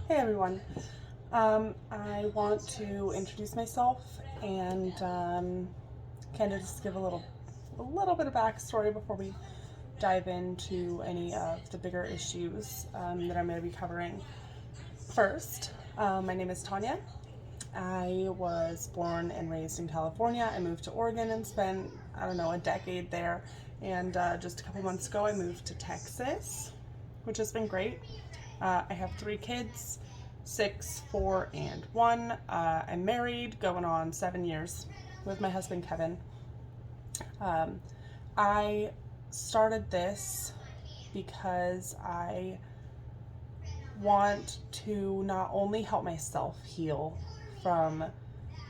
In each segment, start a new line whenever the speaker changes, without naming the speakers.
Hey everyone. I want to introduce myself and kind of just give a little bit of backstory before we dive into any of the bigger issues that I'm going to be covering. First, my name is Tanya. I was born and raised in California. I moved to Oregon and spent, a decade there. And just a couple months ago, I moved to Texas, which has been great. I have 3 kids, 6, 4, and 1. I'm married, going on 7 years with my husband, Kevin. I started this because I want to not only help myself heal from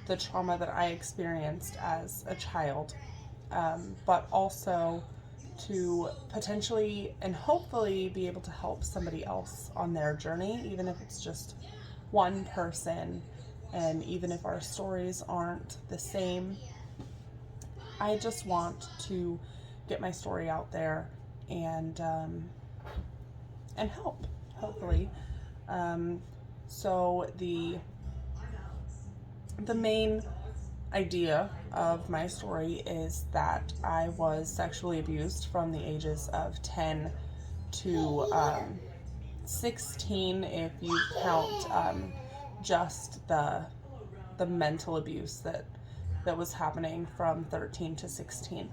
the trauma that I experienced as a child, but also to potentially and hopefully be able to help somebody else on their journey, even if it's just one person, and even if our stories aren't the same. I just want to get my story out there and help, hopefully. So the main idea of my story is that I was sexually abused from the ages of 10 to 16, if you count just the mental abuse that was happening from 13 to 16,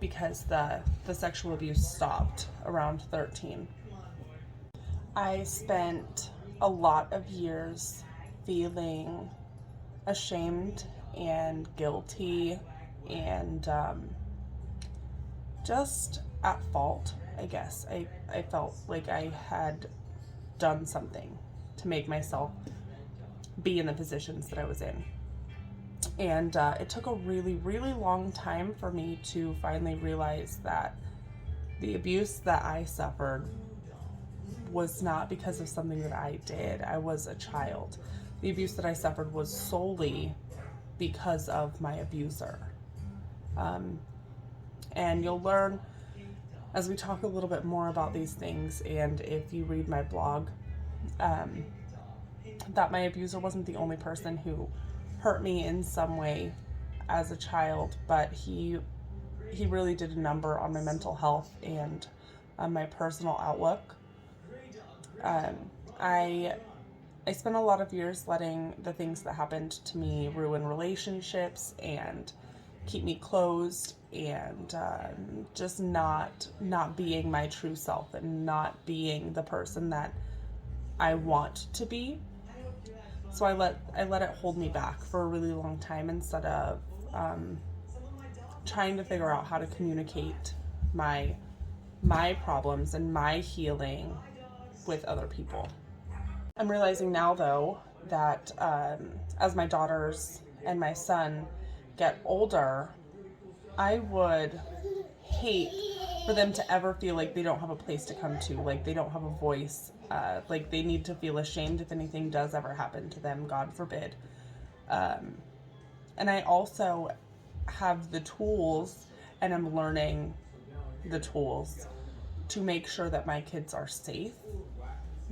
because the sexual abuse stopped around 13. I spent a lot of years feeling ashamed and guilty and just at fault, I guess. I felt like I had done something to make myself be in the positions that I was in. And it took a really, really long time for me to finally realize that the abuse that I suffered was not because of something that I did. I was a child. The abuse that I suffered was solely because of my abuser. And you'll learn as we talk a little bit more about these things, and if you read my blog, that my abuser wasn't the only person who hurt me in some way as a child, but he really did a number on my mental health and my personal outlook. I spent a lot of years letting the things that happened to me ruin relationships and keep me closed, and just not being my true self and not being the person that I want to be. So I let it hold me back for a really long time instead of trying to figure out how to communicate my problems and my healing with other people. I'm realizing now, though, that as my daughters and my son get older, I would hate for them to ever feel like they don't have a place to come to, like they don't have a voice, like they need to feel ashamed if anything does ever happen to them, God forbid. And I also have the tools, and I'm learning the tools to make sure that my kids are safe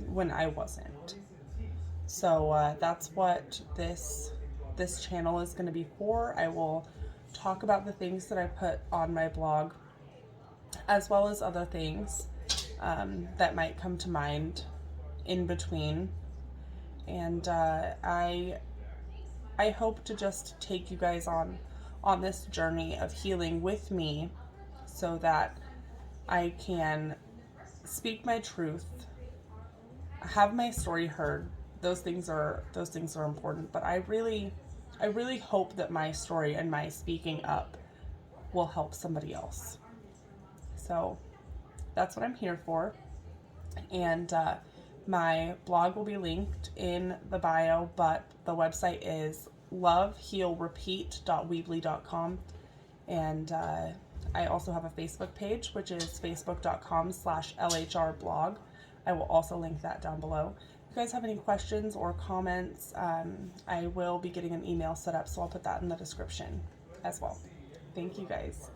when I wasn't. So that's what this channel is going to be for. I will talk about the things that I put on my blog, as well as other things that might come to mind in between. And I hope to just take you guys on this journey of healing with me, so that I can speak my truth, have my story heard. Those things are important, but I really hope that my story and my speaking up will help somebody else. So that's what I'm here for. And my blog will be linked in the bio, but the website is lovehealrepeat.weebly.com. And I also have a Facebook page, which is facebook.com/LHRblog. I will also link that down below. If you guys have any questions or comments, I will be getting an email set up, so I'll put that in the description as well. Thank you guys.